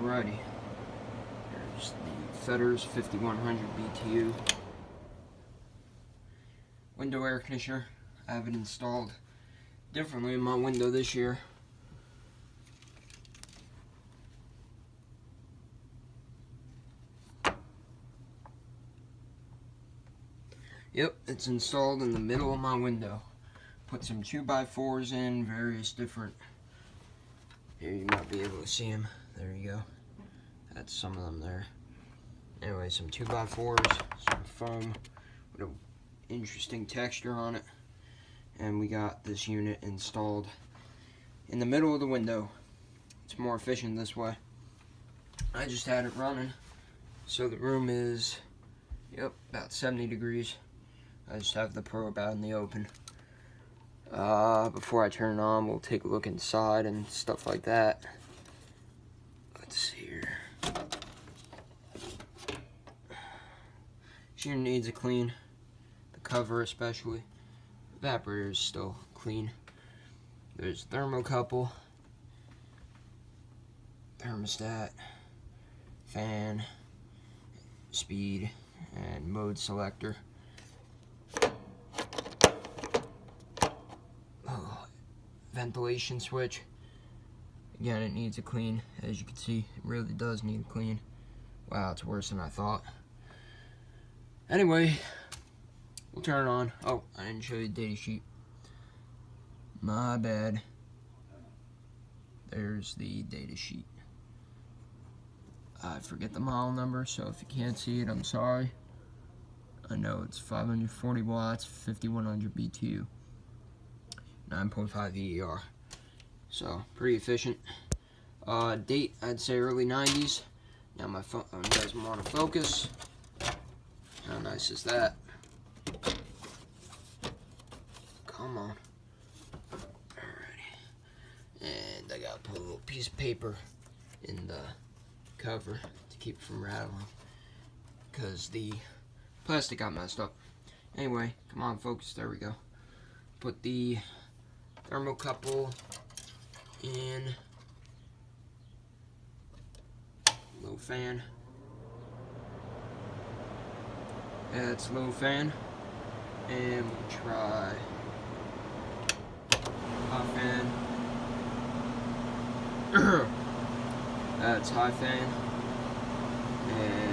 Alrighty, there's the Fetters 5100 BTU window air conditioner. I have it installed differently in my window this year. Yep, it's installed in the middle of my window. Put some 2x4s in, various different. Here you might be able to see them. There you go. That's some of them there. Anyway, some 2x4s, some foam with an interesting texture on it. And we got this unit installed in the middle of the window. It's more efficient this way. I just had it running. So the room is, yep, about 70 degrees. I just have the probe out in the open. Before I turn it on, we'll take a look inside and stuff like that. Let's see here. This unit needs a clean. The cover especially. The evaporator is still clean. There's thermocouple, thermostat, fan, speed, and mode selector. Ventilation switch. Again, it needs a clean. As you can see, it really does need a clean. Wow, it's worse than I thought. Anyway, we'll turn it on. Oh, I didn't show you the data sheet. My bad. There's the data sheet. I forget the model number, so if you can't see it, I'm sorry. I know it's 540 watts, 5100 BTU. 9.5 EER, so pretty efficient. Date, I'd say early 90s. Now my phone doesn't want to focus. How nice is that? Come on. Alrighty. And I gotta put a little piece of paper in the cover to keep it from rattling, because the plastic got messed up. Anyway, come on, focus. There we go. Put the thermocouple in, low fan. That's low fan, and we'll try high fan. That's high fan, and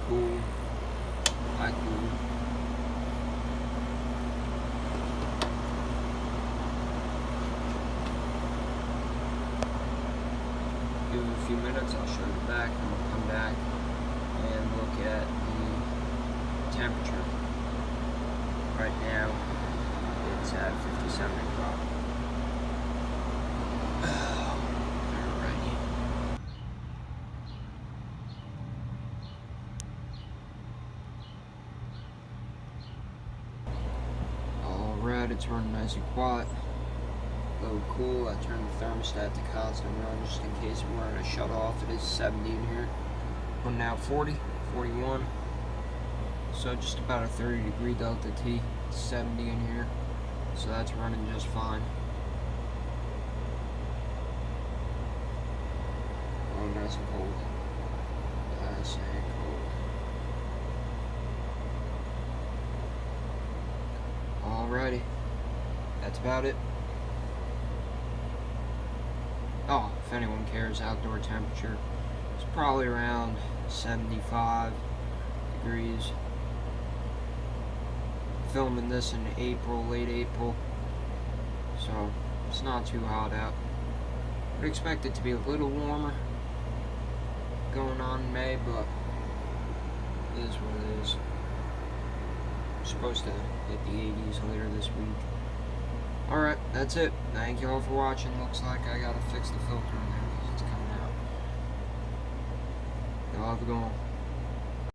cool, high cool. Give it a few minutes, I'll show you back, and we'll come back and look at the temperature. Right now, it's at 57 o'clock. It's running nice and quiet. Low cool. I turned the thermostat to constant run just in case it weren't a shut off. It is 70 in here. Putting out 40, 41. So just about a 30 degree delta T. It's 70 in here. So that's running just fine. Oh, nice and cold. Nice and cold. Alrighty. That's about it. Oh, if anyone cares, outdoor temperature is probably around 75 degrees. Filming this in April, late April, so it's not too hot out. Would expect it to be a little warmer going on in May, but it is what it is. Supposed to hit the 80s later this week. Alright, that's it. Thank you all for watching. Looks like I gotta fix the filter in there because it's coming out. Y'all have a good one.